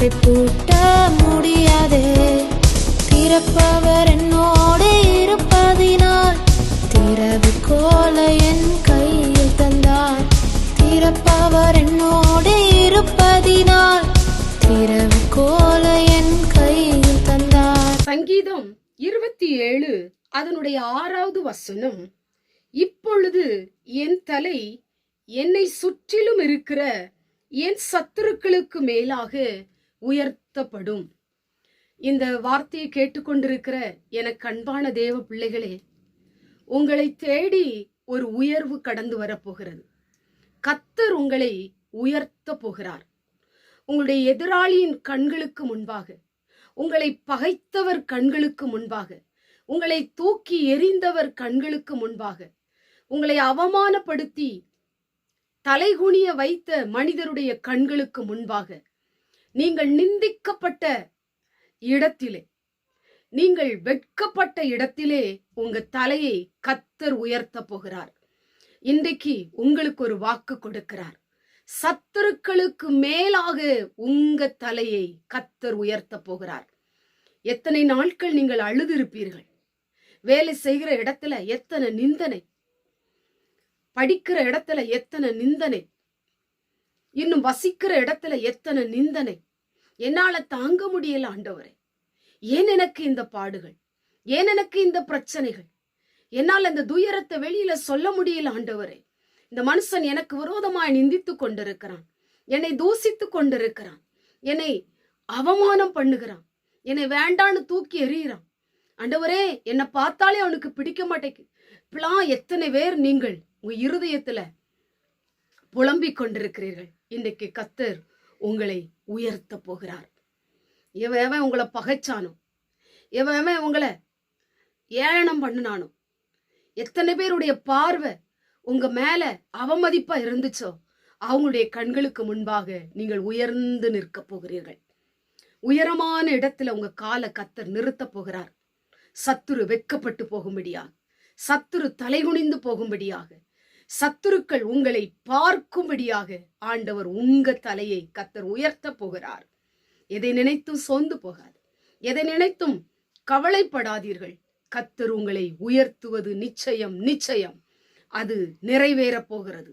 வாசை பூட்ட முடியாதே. திறப்பவர் என்னோடு இருப்பதினால் திறவுகோலை என் கையில் தந்தார். திறப்பவர் என்னோடு இருப்பதினால் திறவுகோலை என் கையில் தந்தார். சங்கீதம் 27 அதனுடைய 6வது வசனம், இப்பொழுது என் தலை என்னை சுற்றிலும் இருக்கிற என் சத்துருக்களுக்கு மேலாக உயர்த்தப்படும். இந்த வார்த்தையை கேட்டுக்கொண்டிருக்கிற எனக்கு அன்பான தேவ பிள்ளைகளே, உங்களை தேடி ஒரு உயர்வு கடந்து வரப்போகிறது. கர்த்தர் உங்களை உயர்த்த போகிறார். உங்களுடைய எதிராளியின் கண்களுக்கு முன்பாக, உங்களை பகைத்தவர் கண்களுக்கு முன்பாக, உங்களை தூக்கி எறிந்தவர் கண்களுக்கு முன்பாக, உங்களை அவமானப்படுத்தி தலைகுனிய வைத்த மனிதருடைய கண்களுக்கு முன்பாக, நீங்கள் நிந்திக்கப்பட்ட இடத்திலே, நீங்கள் வெட்கப்பட்ட இடத்திலே உங்க தலையை கர்த்தர் உயர்த்த போகிறார். இன்றைக்கு உங்களுக்கு ஒரு வாக்கு கொடுக்கிறார். சத்துருக்களுக்கு மேலாக உங்க தலையை கர்த்தர் உயர்த்த போகிறார். எத்தனை நாட்கள் நீங்கள் அழுதிருப்பீர்கள். வேலை செய்கிற இடத்துல எத்தனை நிந்தனை, படிக்கிற இடத்துல எத்தனை நிந்தனை, இன்னும் வசிக்கிற இடத்துல எத்தனை நிந்தனை. என்னால தாங்க முடியல ஆண்டவரே, ஏன் எனக்கு இந்த பாடுகள், ஏன் எனக்கு இந்த பிரச்சனைகள், என்னால் இந்த துயரத்தை வெளியில சொல்ல முடியல ஆண்டவரே. இந்த மனுஷன் எனக்கு விரோதமாய் நிந்தித்து கொண்டிருக்கிறான், என்னை தூசித்து கொண்டிருக்கிறான், என்னை அவமானம் பண்ணுகிறான், என்னை வேண்டான்னு தூக்கி எறிகிறான். ஆண்டவரே, என்னை பார்த்தாலே அவனுக்கு பிடிக்க மாட்டேங்குது. இப்பெல்லாம் எத்தனை பேர் நீங்கள் உங்க இருதயத்துல புலம்பிக் கொண்டிருக்கிறீர்கள். இன்றைக்கு கர்த்தர் உங்களை உயர்த்த போகிறார். எவன் உங்களை பகைச்சானோ, எவன் உங்களை ஏளனம் பண்ணினானோ, எத்தனை பேருடைய பார்வை உங்க மேல அவமதிப்பா இருந்துச்சோ, அவங்களுடைய கண்களுக்கு முன்பாக நீங்கள் உயர்ந்து நிற்க போகிறீர்கள். உயரமான இடத்துல உங்க காலை கர்த்தர் நிறுத்த போகிறார். சத்துரு வெட்கப்பட்டு போகும்படியாக, சத்துரு தலைகுனிந்து போகும்படியாக, சத்துருக்கள் உங்களை பார்க்கும்படியாக ஆண்டவர் உங்க தலையை கர்த்தர் உயர்த்த போகிறார். எதை நினைத்தும் சோர்ந்து போகாது, எதை நினைத்தும் கவலைப்படாதீர்கள். கர்த்தர் உங்களை உயர்த்துவது நிச்சயம், நிச்சயம் அது நிறைவேறப் போகிறது.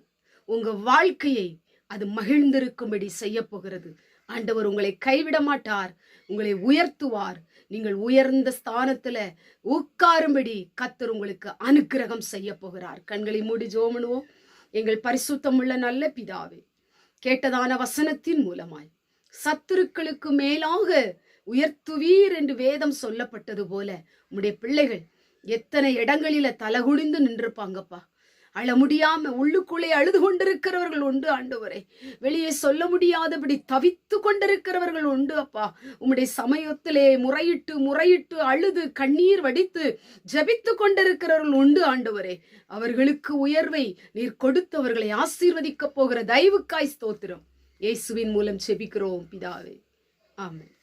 உங்க வாழ்க்கையை அது மகிழ்ந்திருக்கும்படி செய்ய போகிறது. ஆண்டவர் உங்களை கைவிட மாட்டார், உங்களை உயர்த்துவார். நீங்கள் உயர்ந்த ஸ்தானத்துல உட்காரும்படி கர்த்தர் உங்களுக்கு அனுக்கிரகம் செய்ய போகிறார். கண்களை மூடி ஜெபம் பண்ணுவோம். எங்கள் பரிசுத்தமுள்ள நல்ல பிதாவே, கேட்டதான வசனத்தின் மூலமாய் சத்துருக்களுக்கு மேலாக உயர்த்துவீர் என்று வேதம் சொல்லப்பட்டது போல உம்முடைய பிள்ளைகள் எத்தனை இடங்களில தலகுனிந்து நின்றிருப்பாங்கப்பா. அழ முடியாம உள்ளுக்குள்ளே அழுது கொண்டிருக்கிறவர்கள் உண்டு ஆண்டவரே. வெளியே சொல்ல முடியாதபடி தவித்து கொண்டிருக்கிறவர்கள் உண்டு அப்பா. உம்முடைய சமயத்திலே முறையிட்டு முறையிட்டு அழுது கண்ணீர் வடித்து ஜபித்து கொண்டிருக்கிறவர்கள் உண்டு ஆண்டவரே. அவர்களுக்கு உயர்வை நீர் கொடுத்தவர்களை ஆசீர்வதிக்க போகிற தயவுக்காய் ஸ்தோத்திரம். இயேசுவின் மூலம் செபிக்கிறோம் பிதாவே, ஆமென்.